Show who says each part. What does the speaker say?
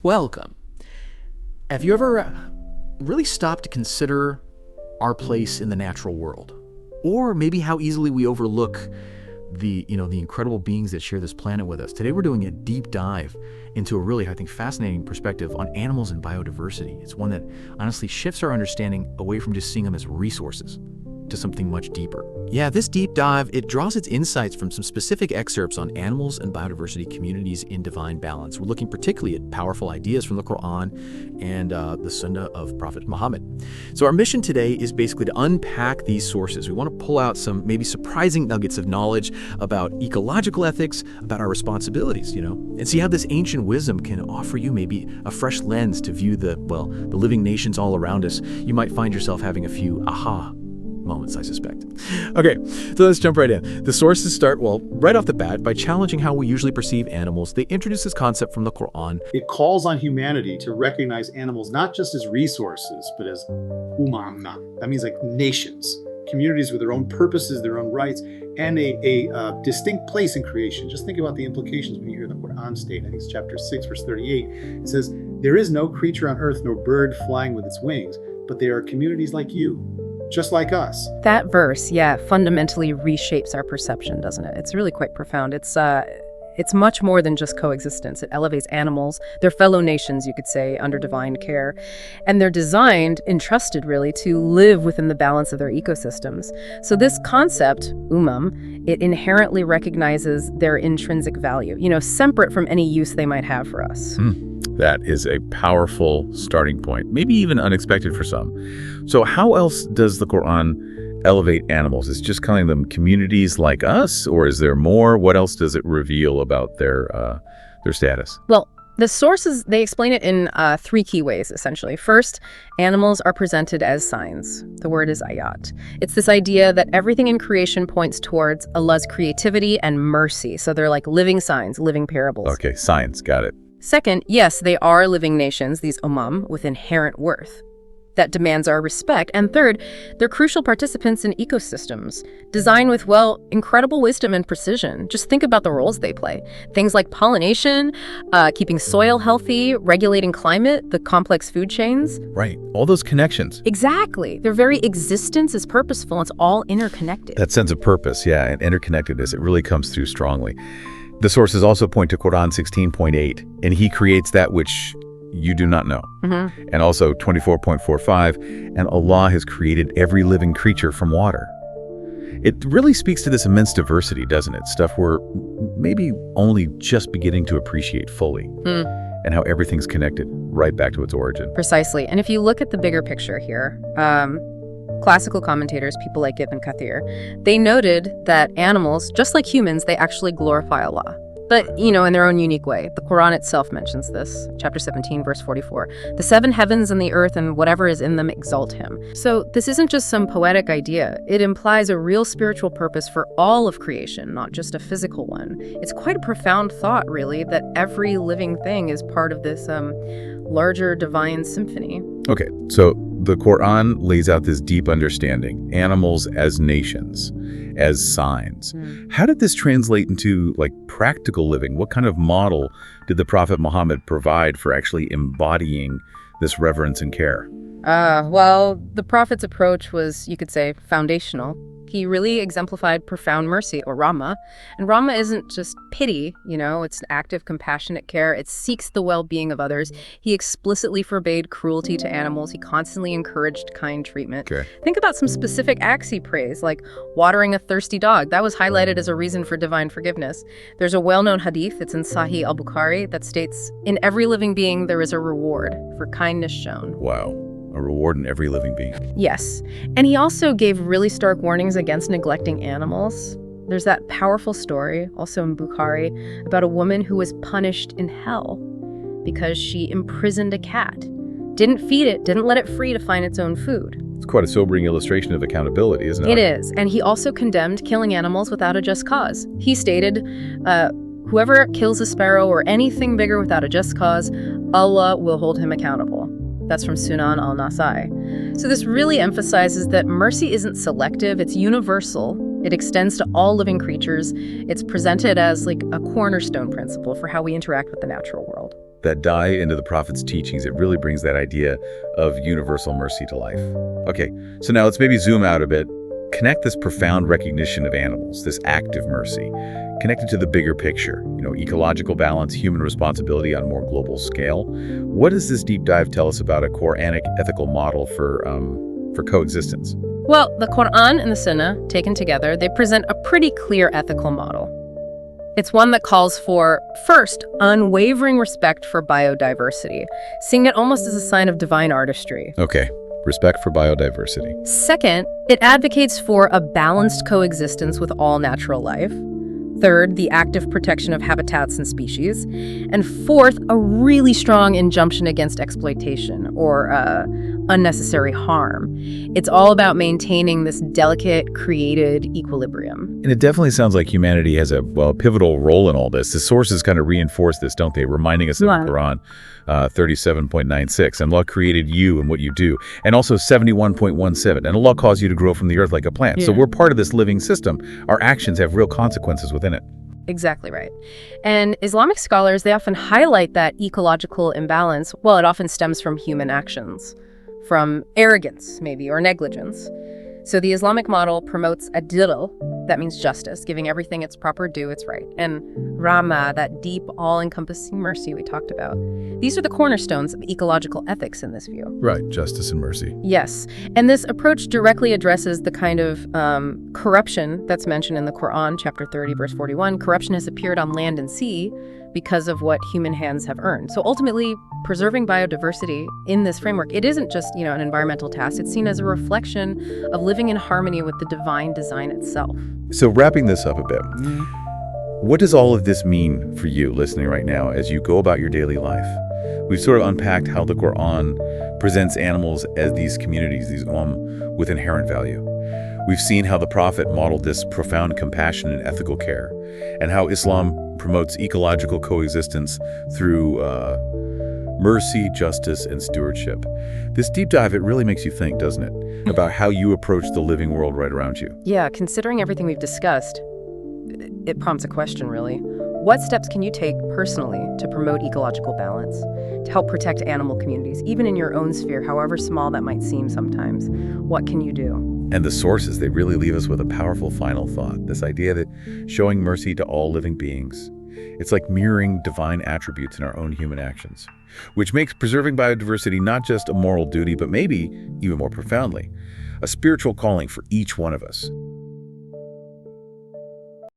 Speaker 1: Welcome. Have you ever really stopped to consider our place in the natural world? Or maybe how easily we overlook the incredible beings that share this planet with us? Today we're doing a deep dive into a really, I think, fascinating perspective on animals and biodiversity. It's one that honestly shifts our understanding away from just seeing them as resources to something much deeper. Yeah, this deep dive, it draws its insights from some specific excerpts on animals and biodiversity communities in divine balance. We're looking particularly at powerful ideas from the Qur'an and the Sunnah of Prophet Muhammad. So our mission today is basically to unpack these sources. We want to pull out some maybe surprising nuggets of knowledge about ecological ethics, about our responsibilities, and see how this ancient wisdom can offer you maybe a fresh lens to view the living nations all around us. You might find yourself having a few aha moments, I suspect. Okay, so let's jump right in. The sources start, right off the bat by challenging how we usually perceive animals. They introduce this concept from the Qur'an.
Speaker 2: It calls on humanity to recognize animals not just as resources, but as ummam. That means like nations, communities with their own purposes, their own rights, and a distinct place in creation. Just think about the implications when you hear the Qur'an state. I think it's chapter 6, verse 38. It says, "There is no creature on earth, nor bird flying with its wings, but they are communities like you, just like us."
Speaker 3: That verse, fundamentally reshapes our perception, doesn't it? It's really quite profound. It's much more than just coexistence. It elevates animals, their fellow nations, you could say, under divine care. And they're designed, entrusted really, to live within the balance of their ecosystems. So this concept, ummam, it inherently recognizes their intrinsic value, separate from any use they might have for us.
Speaker 4: That is a powerful starting point, maybe even unexpected for some. So how else does the Quran elevate animals? It's just calling them communities like us, or is there more? What else does it reveal about their status?
Speaker 3: Well, the sources, they explain it in three key ways, essentially. First, animals are presented as signs. The word is ayat. It's this idea that everything in creation points towards Allah's creativity and mercy. So they're like living signs, living parables.
Speaker 4: Okay, signs, got it.
Speaker 3: Second, yes, they are living nations, these ummam, with inherent worth that demands our respect. And third, they're crucial participants in ecosystems, designed with, incredible wisdom and precision. Just think about the roles they play. Things like pollination, keeping soil healthy, regulating climate, the complex food chains.
Speaker 4: Right, all those connections.
Speaker 3: Exactly. Their very existence is purposeful. It's all interconnected.
Speaker 4: That sense of purpose, and interconnectedness, it really comes through strongly. The sources also point to Quran 16.8, and he creates that which you do not know. And also 24.45, and Allah has created every living creature from water. It really speaks to this immense diversity, doesn't it? Stuff we're maybe only just beginning to appreciate fully. And how everything's connected right back to its origin.
Speaker 3: Precisely. And if you look at the bigger picture here, classical commentators, people like Ibn Kathir, they noted that animals, just like humans, they actually glorify Allah. But, in their own unique way. The Quran itself mentions this, chapter 17, verse 44. The seven heavens and the earth and whatever is in them exalt him. So this isn't just some poetic idea. It implies a real spiritual purpose for all of creation, not just a physical one. It's quite a profound thought, really, that every living thing is part of this larger divine symphony.
Speaker 4: Okay, so the Quran lays out this deep understanding, animals as nations, as signs. How did this translate into practical living? What kind of model did the Prophet Muhammad provide for actually embodying this reverence and care?
Speaker 3: The Prophet's approach was, you could say, foundational. He really exemplified profound mercy, or Rahmah. And Rahmah isn't just pity, it's an active, compassionate care. It seeks the well-being of others. He explicitly forbade cruelty to animals. He constantly encouraged kind treatment.
Speaker 4: Okay.
Speaker 3: Think about some specific acts he praised, like watering a thirsty dog. That was highlighted as a reason for divine forgiveness. There's a well-known hadith, it's in Sahih al-Bukhari, that states, "In every living being there is a reward for kindness shown."
Speaker 4: Wow. A reward in every living being.
Speaker 3: Yes. And he also gave really stark warnings against neglecting animals. There's that powerful story, also in Bukhari, about a woman who was punished in hell because she imprisoned a cat. Didn't feed it, didn't let it free to find its own food.
Speaker 4: It's quite a sobering illustration of accountability, isn't it?
Speaker 3: It is. And he also condemned killing animals without a just cause. He stated, whoever kills a sparrow or anything bigger without a just cause, Allah will hold him accountable. That's from Sunan al-Nasai. So this really emphasizes that mercy isn't selective, it's universal. It extends to all living creatures. It's presented as a cornerstone principle for how we interact with the natural world.
Speaker 4: that dive into the Prophet's teachings, it really brings that idea of universal mercy to life. Okay, so now let's maybe zoom out a bit. Connect this profound recognition of animals, this act of mercy, connect it to the bigger picture, ecological balance, human responsibility on a more global scale. What does this deep dive tell us about a Quranic ethical model for coexistence?
Speaker 3: Well, the Qur'an and the Sunnah, taken together, they present a pretty clear ethical model. It's one that calls for, first, unwavering respect for biodiversity, seeing it almost as a sign of divine artistry.
Speaker 4: Okay, respect for biodiversity.
Speaker 3: Second, it advocates for a balanced coexistence with all natural life. Third, the active protection of habitats and species. And fourth, a really strong injunction against exploitation or unnecessary harm. It's all about maintaining this delicate, created equilibrium.
Speaker 4: And it definitely sounds like humanity has a pivotal role in all this. The sources kind of reinforce this, don't they? Reminding us of the Quran 37.96. And Allah created you and what you do. And also 71.17. And Allah caused you to grow from the earth like a plant. Yeah. So we're part of this living system. Our actions have real consequences within it.
Speaker 3: Exactly right. And Islamic scholars, they often highlight that ecological imbalance. Well, it often stems from human actions, from arrogance, maybe, or negligence. So the Islamic model promotes adil, that means justice, giving everything its proper due, its right, and rahma, that deep, all-encompassing mercy we talked about. These are the cornerstones of ecological ethics in this view.
Speaker 4: Right, justice and mercy.
Speaker 3: Yes, and this approach directly addresses the kind of corruption that's mentioned in the Quran, chapter 30, verse 41. Corruption has appeared on land and sea because of what human hands have earned. So ultimately, preserving biodiversity in this framework, it isn't just, an environmental task. It's seen as a reflection of living in harmony with the divine design itself.
Speaker 4: So wrapping this up a bit, what does all of this mean for you listening right now as you go about your daily life? We've sort of unpacked how the Quran presents animals as these communities, these with inherent value. We've seen how the Prophet modeled this profound compassion and ethical care, and how Islam promotes ecological coexistence through mercy, justice, and stewardship. This deep dive, it really makes you think, doesn't it, about how you approach the living world right around you.
Speaker 3: Yeah, considering everything we've discussed, it prompts a question, really. What steps can you take personally to promote ecological balance, to help protect animal communities, even in your own sphere, however small that might seem sometimes? What can you do?
Speaker 4: And the sources, they really leave us with a powerful final thought, this idea that showing mercy to all living beings, it's like mirroring divine attributes in our own human actions, which makes preserving biodiversity not just a moral duty, but maybe, even more profoundly, a spiritual calling for each one of us.